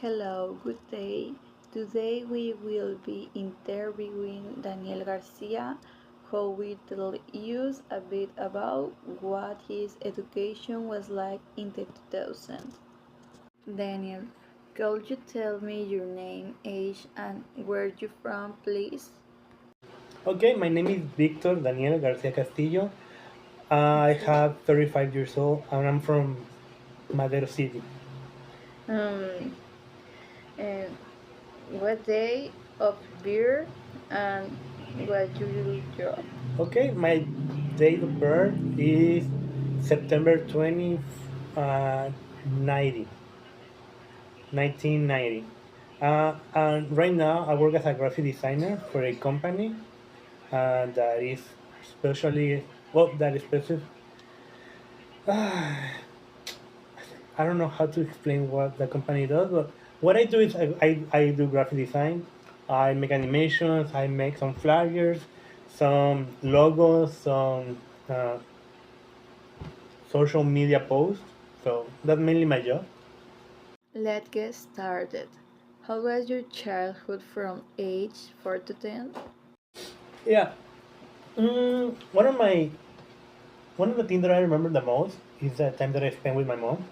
Hello, good day. Today we will be interviewing Daniel Garcia, who will tell us a bit about what his education was like in the 2000s. Daniel, could you tell me your name, age, and where you from, please? Okay, my name is Victor Daniel García Castillo. I Okay. have 35 years old and I'm from Madero City. Um, and what day of birth and what your job? Okay, my date of birth is September 20, 90, 1990. And right now I work as a graphic designer for a company that is especially, well, that is specific. I don't know how to explain what the company does, but what I do is I do graphic design. I make animations. I make some flyers, some logos, some social media posts. So that's mainly my job. Let's get started. How was your childhood from age 4 to 10? Yeah. One of the things that I remember the most is the time that I spent with my mom.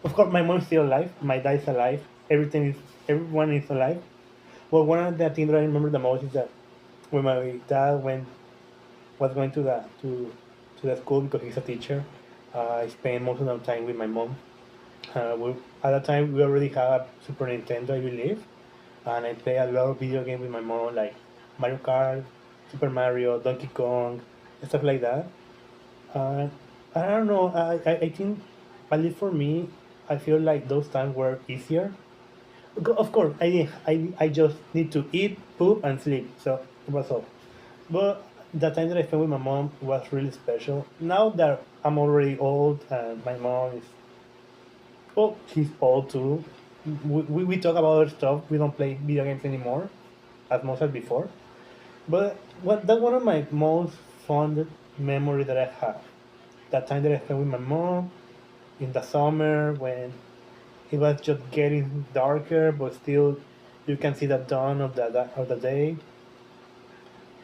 Of course, my mom's still alive. My dad's alive. Everyone is alive. Well, one of the things that I remember the most is that when my dad was going to the school because he's a teacher. I spent most of the time with my mom. At that time, we already had a Super Nintendo, I believe, and I play a lot of video games with my mom, like Mario Kart, Super Mario, Donkey Kong, stuff like that. Uh, I don't know. I think, at least for me, I feel like those times were easier. Of course, I just need to eat, poop, and sleep. So it was all. But the time that I spent with my mom was really special. Now that I'm already old and my mom is, well, she's old too. We talk about other stuff. We don't play video games anymore as much as before. But that's one of my most fond memories that I have. That time that I spent with my mom in the summer when it was just getting darker, but still you can see the dawn of the day.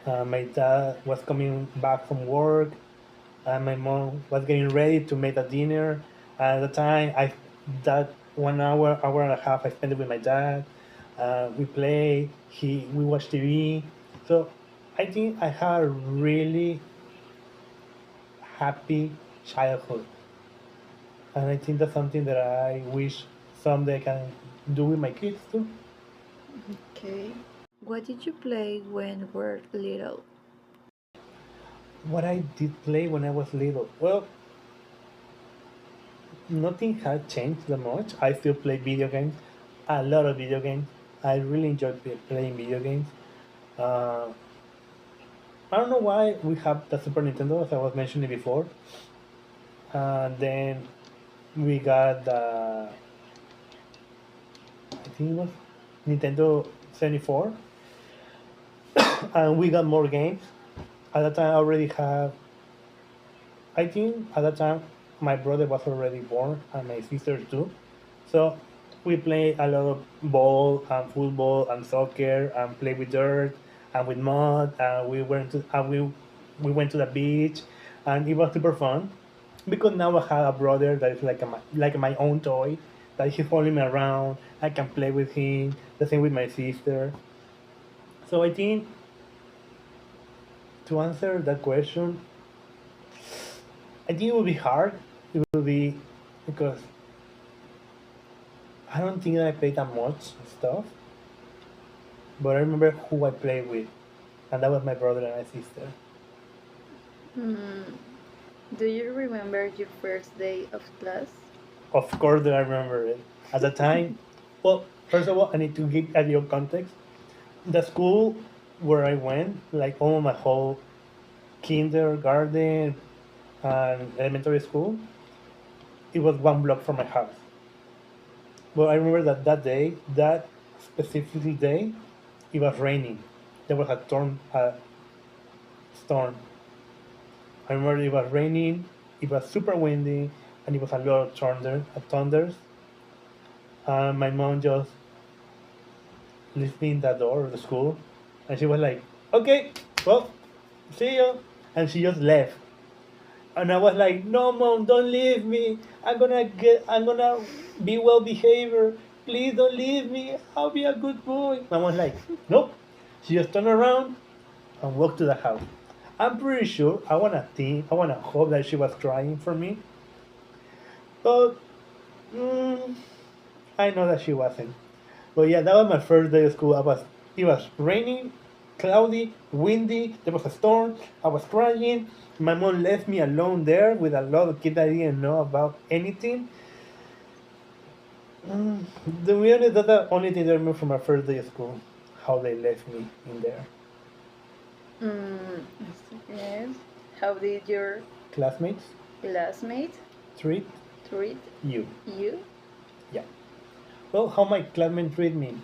My dad was coming back from work, and my mom was getting ready to make the dinner. At the time, I that 1 hour, hour and a half, I spent it with my dad. We play. We watch TV. So I think I had a really happy childhood, and I think that's something that I wish someday I can do with my kids too. Okay. What did you play when were little? What I did play when I was little, well, nothing had changed that much. I still play video games, a lot of video games. I really enjoy playing video games. Uh, I don't know why we have the Super Nintendo, as I was mentioning before. Then we got I think it was Nintendo 74, and we got more games. At that time, I already have. I think at that time, my brother was already born, and my sister too. So we play a lot of ball and football and soccer and play with dirt and with mud. And we went to the beach, and it was super fun because now I have a brother that is like my own toy that he's following me around. I can play with him. The same with my sister. So I think to answer that question, I think it will be hard. It will be because I don't think that I played that much stuff. But I remember who I played with, and that was my brother and my sister. Hmm. Do you remember your first day of class? Of course, that I remember it. At the time, well, first of all, I need to give a little context. The school where I went, like all my whole kindergarten and elementary school, it was 1 block from my house. But I remember that that specific day, it was raining. There was a storm. I remember it was raining, it was super windy, and it was a lot of thunders. My mom just leave me in the door of the school, and she was like, "Okay, well, see you," and she just left. And I was like, "No, mom, don't leave me. I'm gonna be well behavior. Please don't leave me. I'll be a good boy." Mom was like, "Nope." She just turned around and walked to the house. I'm pretty sure I wanna hope that she was crying for me, but mm, I know that she wasn't. But yeah, that was my first day of school. It was raining, cloudy, windy. There was a storm. I was crying. My mom left me alone there with a lot of kids I didn't know about anything. Mm, to be honest, that's the only thing I remember from my first day of school. How they left me in there. Mm, yes. How did your Classmates classmate treat treat you. you? Yeah. Well, how my classmates treat me.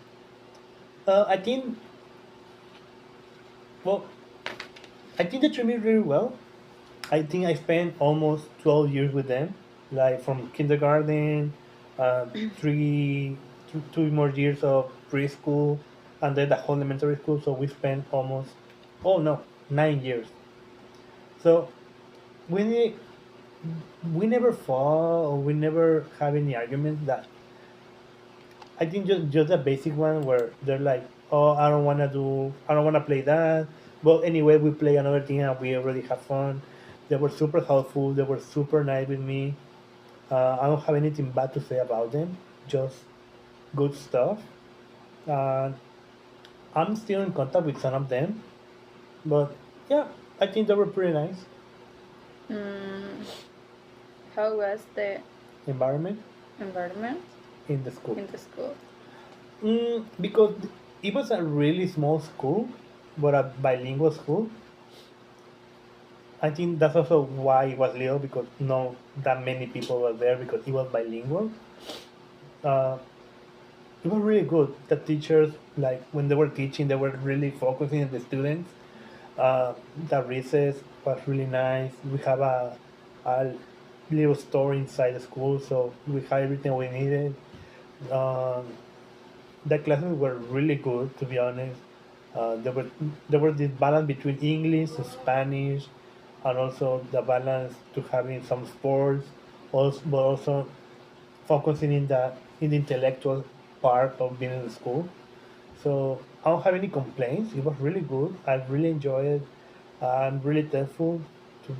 I think. Well, I think they treat me really well. I think I spent almost 12 years with them, like from kindergarten, uh, two more years of preschool, and then the whole elementary school. So we spent almost, oh no, 9 years. So we ne- we never fought or we never have any arguments. That I think just a basic one where they're like, oh, I don't wanna play that. But anyway, we play another thing and we already have fun. They were super helpful. They were super nice with me. I don't have anything bad to say about them. Just good stuff. Uh, I'm still in contact with some of them, but yeah, I think they were pretty nice. Mm, how was the Environment environment in the school. in the school? Because it was a really small school, but a bilingual school. I think that's also why it was little because not that many people were there because it was bilingual. Uh, it was really good. The teachers, like when they were teaching, they were really focusing on the students. The recess was really nice. We have a little store inside the school, so we had everything we needed. Um, the classes were really good, to be honest. There were this balance between English, Spanish, and also the balance to having some sports, also, but also focusing in the intellectual part of being in the school. So I don't have any complaints. It was really good. I really enjoyed it. I'm really thankful to,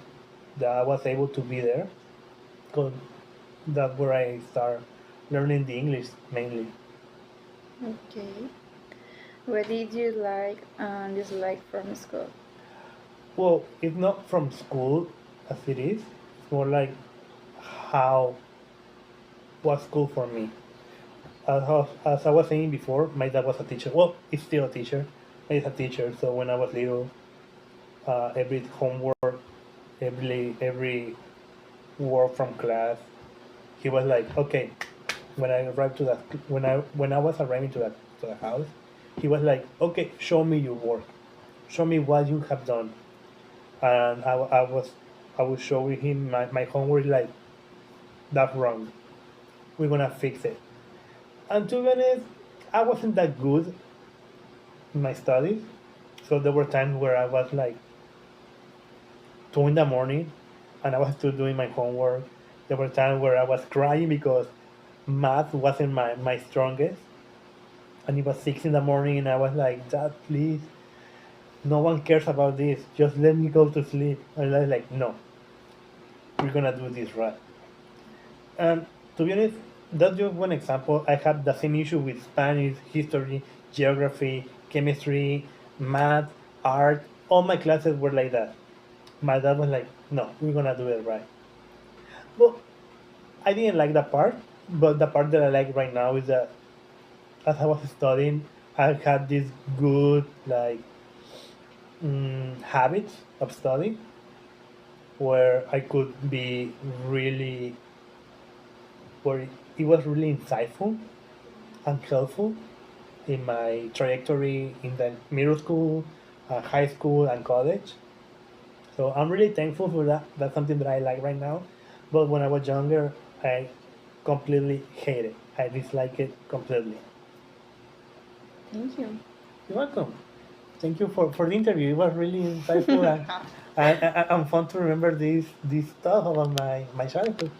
that I was able to be there because that's where I start learning the English mainly. Okay. What did you like and dislike from school? Well, it's not from school as it is. It's more like how was school for me. As I was saying before, my dad was a teacher. Well, he's still a teacher. He's a teacher. So when I was little, every homework, every work from class, he was like, okay. When I arrived to that, when I was arriving to the house, he was like, okay, show me your work, show me what you have done, and I was showing him my homework like that's wrong. We're gonna fix it. And to be honest, I wasn't that good in my studies, so there were times where I was like 2 in the morning, and I was still doing my homework. There were times where I was crying because math wasn't my strongest, and it was 6 in the morning, and I was like, "Dad, please, no one cares about this. Just let me go to sleep." And I was like, "No, we're gonna do this right." And to be honest, that's just one example. I had the same issue with Spanish, history, geography, chemistry, math, art. All my classes were like that. My dad was like, "No, we're gonna do it right." Well, I didn't like that part, but the part that I like right now is that as I was studying, I had this good like habits of study where I could be really, where it was really insightful and helpful in my trajectory in the middle school, high school, and college. So I'm really thankful for that. That's something that I like right now. But when I was younger, I completely hate it. I dislike it completely. Thank you. You're welcome. Thank you for the interview. It was really insightful and fun to remember this stuff about my childhood.